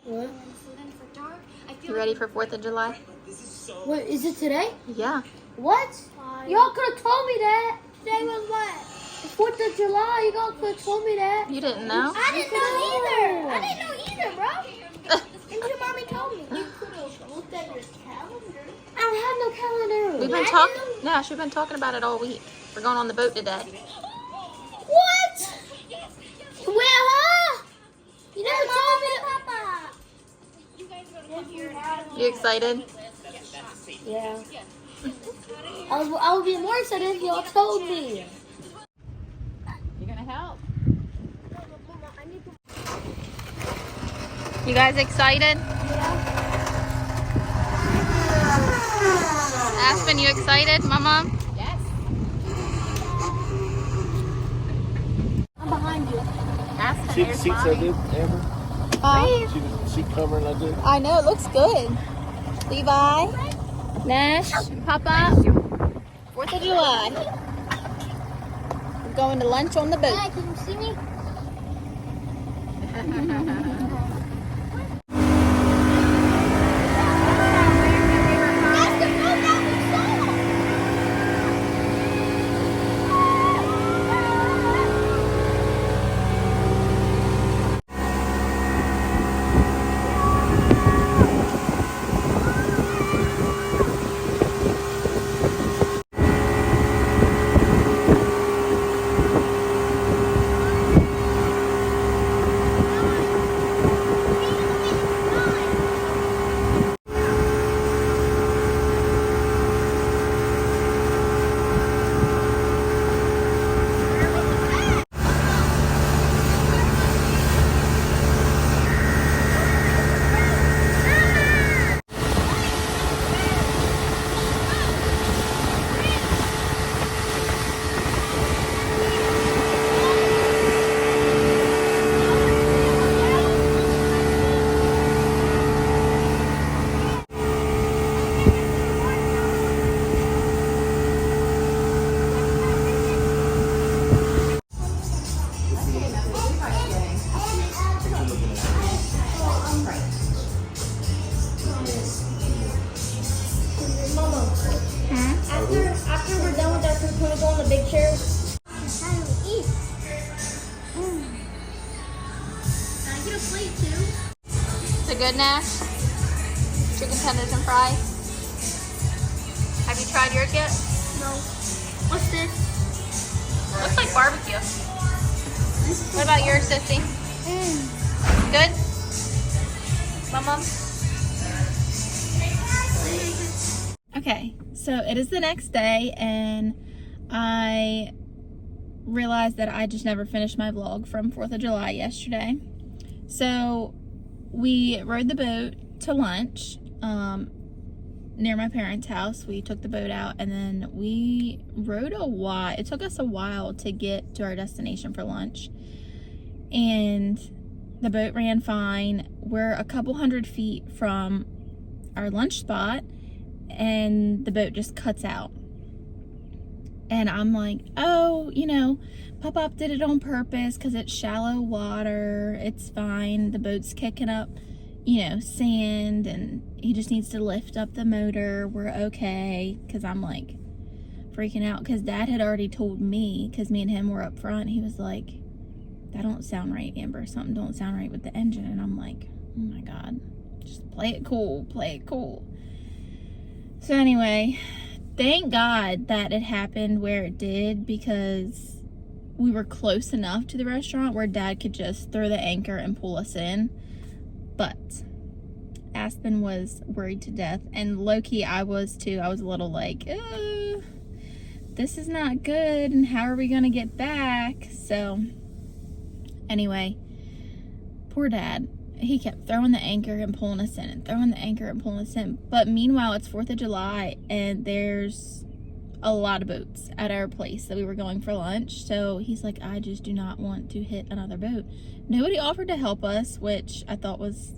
What? You ready for 4th of July? What, is it today? Yeah. What? Y'all could have told me that. Today was what? 4th of July. You all could have told me that. You didn't know? I didn't know either. I didn't know either, bro. Until mommy told me. You could have looked at your calendar. I don't have no calendar. We've been talking. Yeah, we've been talking about it all week. We're going on the boat today. What? Well, huh? You never told me that. You excited? Yeah. I would be more excited if y'all told me. You gonna help? You guys excited? Aspen, you excited, Mama? Yes. I'm behind you. Aspen, See the here's seats I Mommy. did, Amber? See the seat covering I did? I know, it looks good. Levi, Nash, Papa, 4th of July. We're going to lunch on the boat. Hi, can you see me? After we're done with our food, can we go on the big chairs? How do we eat? Can I get a plate too? Is it good, Nash? Chicken tenders and fries. Have you tried yours yet? No. What's this? Looks like barbecue. What about yours, Sissy? Good? Mama? Okay, so it is the next day and I realized that I just never finished my vlog from 4th of July yesterday. So we rode the boat to lunch near my parents' house. We took the boat out and then we rode a while. It took us a while to get to our destination for lunch. And the boat ran fine. We're a couple hundred feet from our lunch spot and the boat just cuts out. And I'm like, oh, you know, Pop-Up did it on purpose because it's shallow water. It's fine. The boat's kicking up, you know, sand and he just needs to lift up the motor. We're okay. Because I'm like freaking out because Dad had already told me, because me and him were up front. He was like, that don't sound right, Amber. Something don't sound right with the engine. And I'm like, oh my God, just play it cool. Play it cool. So anyway, thank God that it happened where it did, because we were close enough to the restaurant where Dad could just throw the anchor and pull us in. But Aspen was worried to death, and low-key I was too. I was a little like, this is not good, and how are we gonna get back? So anyway, poor Dad. He kept throwing the anchor and pulling us in and throwing the anchor and pulling us in. But meanwhile, it's 4th of July and there's a lot of boats at our place that we were going for lunch. So he's like, I just do not want to hit another boat. Nobody offered to help us, which I thought was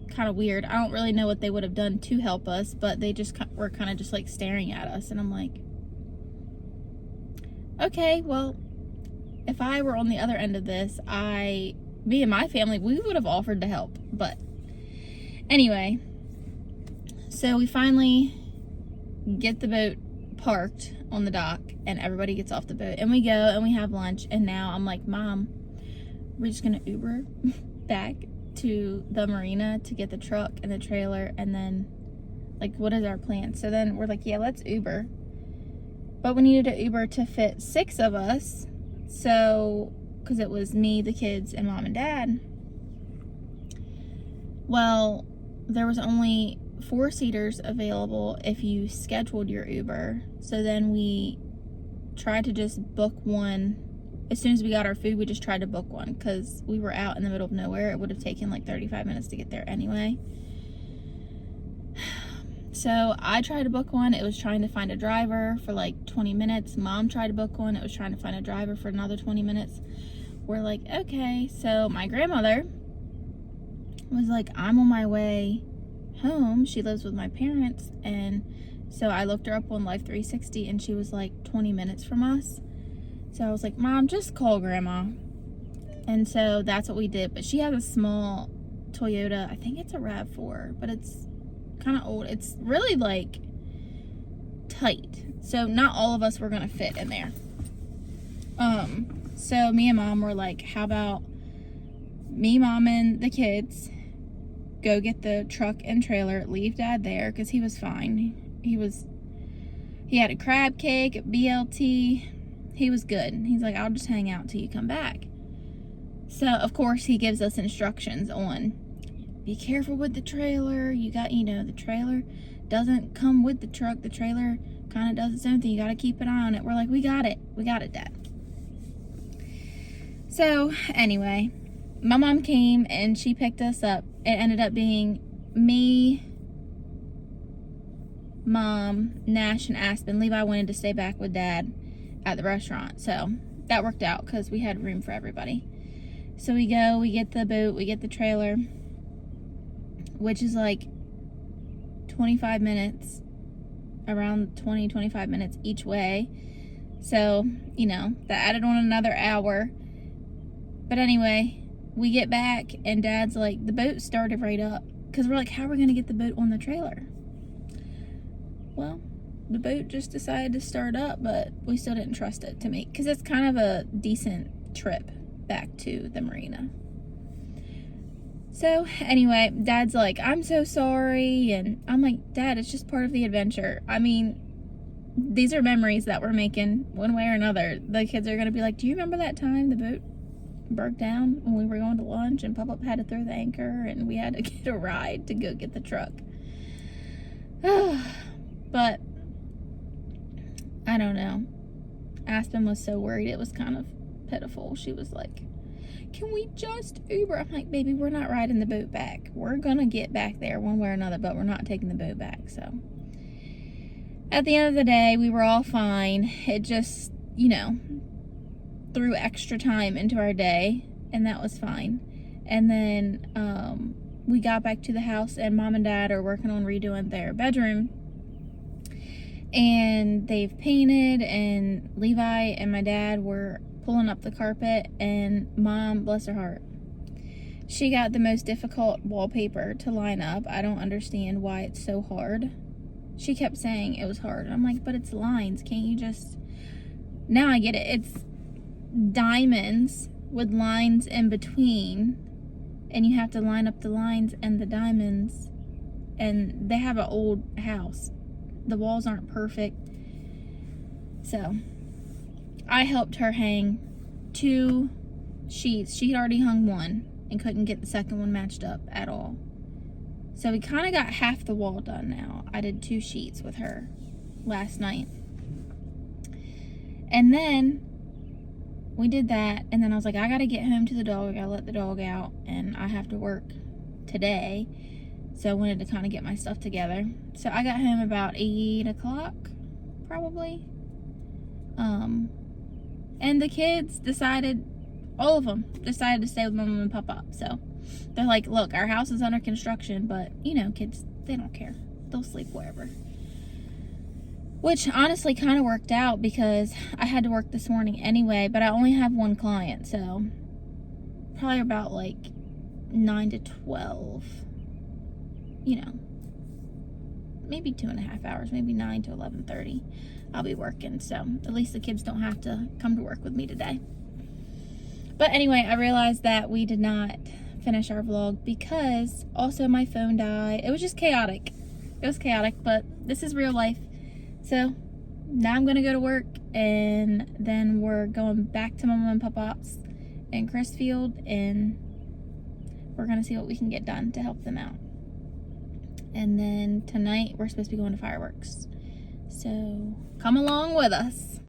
kind of weird. I don't really know what they would have done to help us, but they just were kind of just like staring at us. And I'm like, okay, well, if I were on the other end of this, I me and my family, we would have offered to help. But anyway, so we finally get the boat parked on the dock and everybody gets off the boat and we go and we have lunch. And now I'm like, Mom, we're just gonna Uber back to the marina to get the truck and the trailer, and then like, what is our plan? So then we're like, yeah, let's Uber. But we needed an Uber to fit 6 of us, so because it was me, the kids, and Mom and Dad. Well, there was only 4 seaters available if you scheduled your Uber. So then we tried to just book one. As soon as we got our food, we just tried to book one because we were out in the middle of nowhere. It would have taken like 35 minutes to get there anyway. So I tried to book one. It was trying to find a driver for like 20 minutes. Mom tried to book one. It was trying to find a driver for another 20 minutes. We're like, okay. So my grandmother was like, I'm on my way home. She lives with my parents. And so I looked her up on Life 360 and she was like 20 minutes from us. So I was like, Mom, just call Grandma. And so that's what we did. But she has a small Toyota. I think it's a RAV4, but it's kind of old. It's really like tight. So not all of us were going to fit in there. So me and Mom were like, how about me, Mom, and the kids go get the truck and trailer, leave Dad there because he was fine. He had a crab cake, a BLT. He was good. He's like, I'll just hang out till you come back. So, of course, he gives us instructions on, be careful with the trailer. You got, the trailer doesn't come with the truck. The trailer kind of does its own thing. You got to keep an eye on it. We're like, we got it. We got it, Dad. So, anyway, my mom came and she picked us up. It ended up being me, Mom, Nash, and Aspen. Levi wanted to stay back with Dad at the restaurant, so that worked out because we had room for everybody. So we go, we get the boat, we get the trailer, which is like 25 minutes, around 20-25 minutes each way. So, that added on another hour. But anyway, we get back and Dad's like, the boat started right up, because we're like, how are we going to get the boat on the trailer? Well, the boat just decided to start up, but we still didn't trust it to make, because it's kind of a decent trip back to the marina. So anyway, Dad's like, I'm so sorry, and I'm like, Dad, it's just part of the adventure. I mean, these are memories that we're making one way or another. The kids are gonna be like, do you remember that time the boat broke down when we were going to lunch and Pop-Up had to throw the anchor and we had to get a ride to go get the truck? But I don't know. Aspen was so worried. It was kind of pitiful. She was like, can we just Uber? I'm like, baby, we're not riding the boat back. We're gonna get back there one way or another, but we're not taking the boat back. So at the end of the day, we were all fine. It just, threw extra time into our day, and that was fine. And then we got back to the house, and Mom and Dad are working on redoing their bedroom. And they've painted, and Levi and my dad were pulling up the carpet, and Mom, bless her heart, she got the most difficult wallpaper to line up. I don't understand why it's so hard. She kept saying it was hard. I'm like, but it's lines. Can't you just... Now I get it. It's diamonds with lines in between, and you have to line up the lines and the diamonds, and they have an old house. The walls aren't perfect. So I helped her hang 2 sheets. She had already hung one and couldn't get the second one matched up at all. So we kind of got half the wall done now. I did 2 sheets with her last night. And then we did that, and then I was like, I gotta get home to the dog. I gotta let the dog out, and I have to work today. So I wanted to kind of get my stuff together. So I got home about 8 o'clock, probably. And the kids decided, all of them decided to stay with Mom and Pop-Up. So they're like, look, our house is under construction, but, kids, they don't care. They'll sleep wherever. Which honestly kind of worked out because I had to work this morning anyway, but I only have one client, so probably about like 9 to 12, you know, maybe 2.5 hours, maybe 9 to 11:30. I'll be working, so at least the kids don't have to come to work with me today. But anyway, I realized that we did not finish our vlog because also my phone died. It was just chaotic. It was chaotic, but this is real life. So now I'm gonna go to work, and then we're going back to my mom and Pop's in Chrisfield, and we're gonna see what we can get done to help them out. And then tonight we're supposed to be going to fireworks. So come along with us.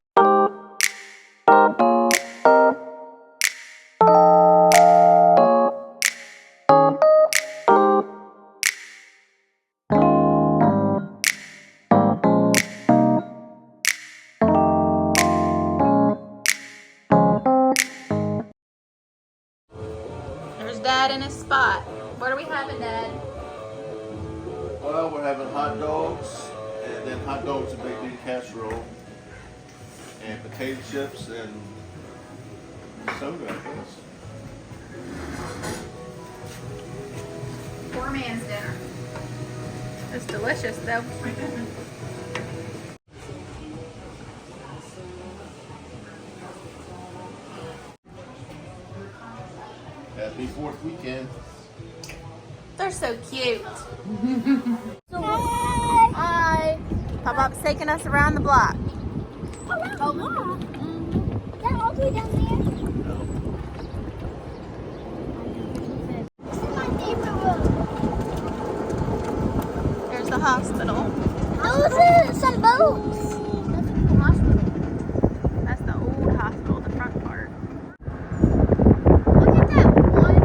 There's Dad in his spot. What are we having, Dad? Well, we're having hot dogs, and then hot dogs and baked bean casserole, and potato chips, and soda, I guess. Poor man's dinner. It's delicious, though. Happy 4th weekend. They're so cute. Hi. Pop-Up's taking us around the block. Around the block? Is that all the way down there? This is my favorite road. There's the hospital. Those are some boats. That's the old hospital, the front part. Look at that one.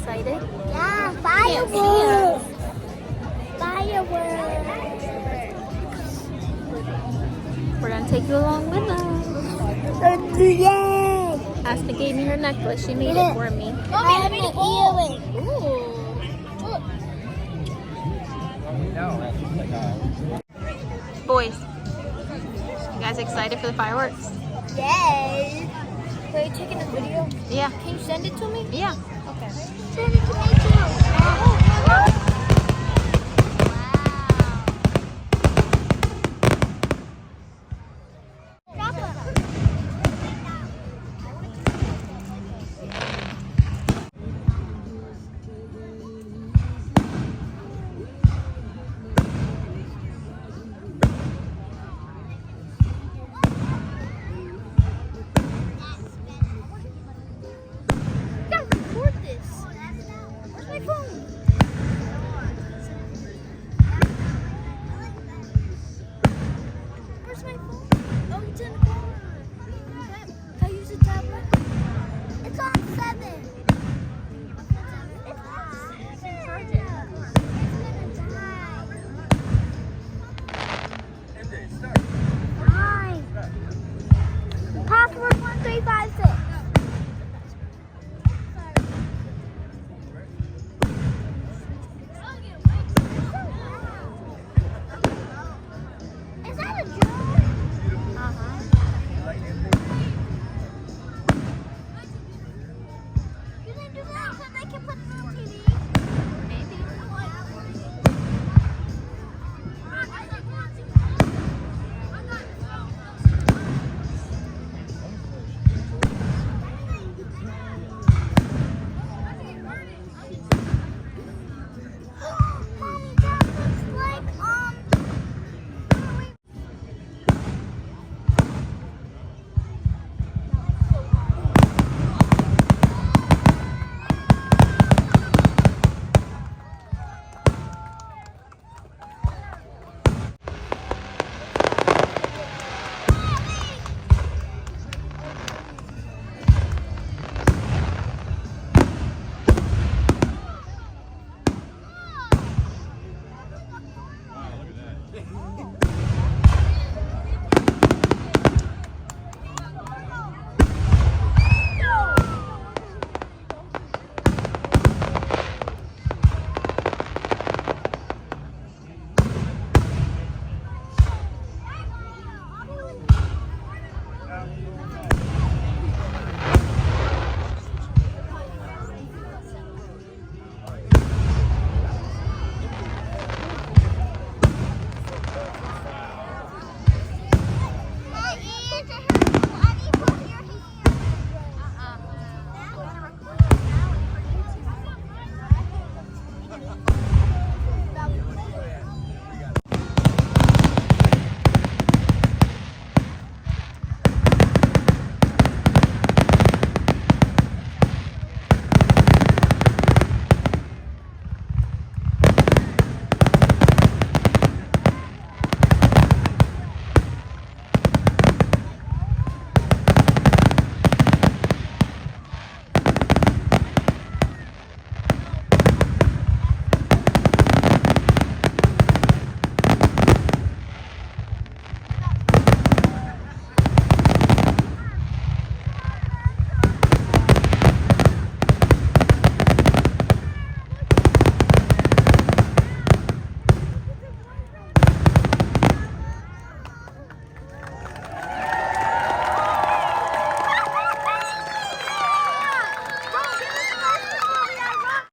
excited? Yeah, Can't see fireworks. us. Fireworks. We're gonna take you along with us. Yay. Aspen gave me her necklace. She made it for me. Mommy, I made a earring. Ooh. Boys, you guys excited for the fireworks? Yay. Wait, you taking a video? Yeah. Can you send it to me? Yeah. Okay. Send it to me too.